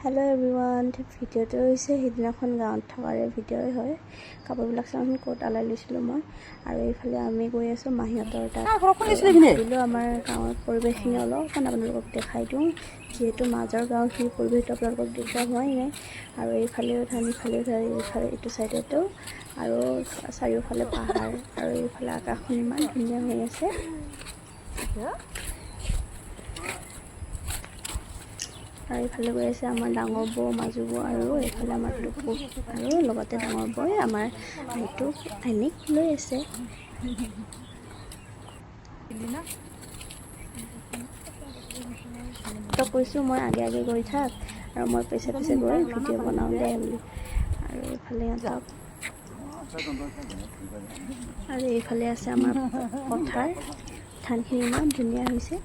hello everyone ভিডিঅ'টো হৈছে সেইদিনাখন গাঁৱত থকাৰে ভিডিঅ'ই হয় কাপোৰবিলাক চাওঁচোন ক'ত আলাই লৈছিলোঁ মই আৰু এইফালে আমি গৈ আছোঁ মাহীহঁতৰ তাত ভাবিলোঁ আমাৰ গাঁৱৰ পৰিৱেশখিনি অলপমান আপোনালোকক দেখাই দিওঁ যিহেতু মাজৰ গাঁৱৰ পৰিৱেশটো আপোনালোকক দেখুওৱা হোৱাই নাই আৰু এইফালেও ধান ইফালেও এইফালে এইটো চাইডতো আৰু চাৰিওফালে পাহাৰ আৰু এইফালে আকাশখন ইমান ধুনীয়া হৈ আছে আৰু এইফালে গৈ আছে আমাৰ ডাঙৰ বৌ মাজু বৌ আৰু এইফালে আমাৰ টুকু আৰু লগতে ডাঙৰ বৌই আমাৰ ভাইটো আইনিক লৈ আছে তো কৈছোঁ মই আগে আগে গৈ থাক আৰু মই পিছে পিছে গৈ ভিডিঅ' বনাওঁ দে বুলি আৰু এইফালে সিহঁতক আৰু এইফালে আছে আমাৰ পথাৰ ধানখিনি ইমান ধুনীয়া হৈছে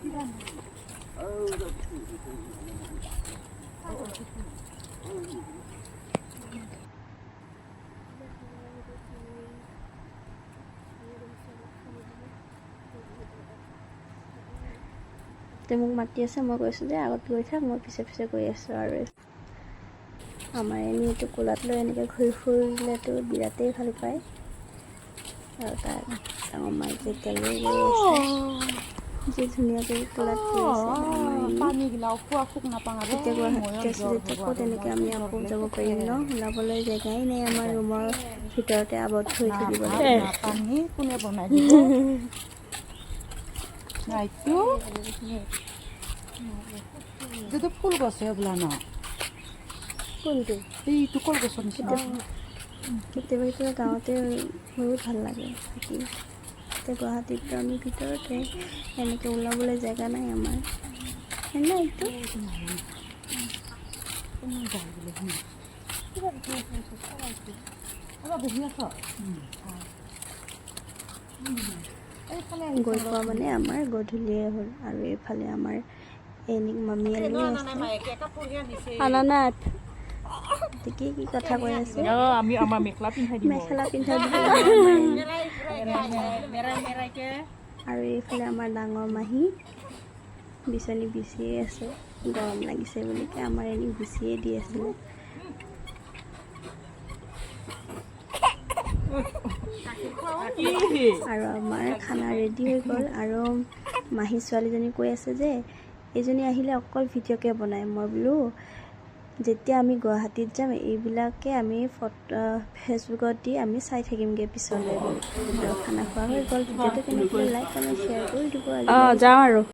মোক মাতি আছে মই কৈছোঁ যে আগত গৈ থাক মই পিছে পিছে গৈ আছোঁ আৰু আমাৰ এনেইটো কোলাত লৈ এনেকৈ ঘূৰি ফুৰিলেতো বিৰাটেই ভাল পায় আৰু তাৰ ডাঙৰ মাক যেতিয়া লৈ গৈ আছে যি ধুনীয়াকৈ কোলাত গৈ আছে এতিয়া গুৱাহাটীত আছোঁ যেতিয়া ক'ত এনেকৈ আমি আকৌ যাব পাৰিম ন ওলাবলৈ জেগাই নাই আমাৰ ৰুমৰ ভিতৰতে আবদ্ধ হৈ থাকিব যেটো ফুল গছে বলা ন কোনটো এইটো কল গছৰ নিচিনা কেতিয়াবা কেতিয়াবা গাঁৱতে বহুত ভাল লাগে থাকি এতিয়া গুৱাহাটীত আমি ভিতৰতে এনেকৈ ওলাবলৈ জেগা নাই আমাৰ নাই এইটো গৈ পোৱা মানে আমাৰ গধূলিয়ে হ'ল আৰু এইফালে আমাৰ এনিক মামীয়ে লৈ আছে আনানাথ কি কি কথা কৈ আছে আমি আমাৰ মেখেলা পিন্ধাই দিম মেখেলা পিন্ধাই দিব আৰু এইফালে আমাৰ ডাঙৰ মাহী বিচনী বিচিয়ে আছে গৰম লাগিছে বুলি আমাৰ এনিক বিচিয়ে দি আছিলে আৰু আমাৰ খানা ৰেডি হৈ গ'ল আৰু মাহী ছোৱালীজনী কৈ আছে যে এইজনী আহিলে অকল ভিডিঅ'কে বনায় মই বোলো যেতিয়া আমি গুৱাহাটীত যাম এইবিলাকে আমি ফেচবুকত দি আমি চাই থাকিমগৈ পিছলৈ খানা খোৱা হৈ গ'ল ভিডিঅ'টো কেনেকৈ লাইক কমেণ্ট শ্বেয়াৰ কৰি দিব যাওঁ আৰু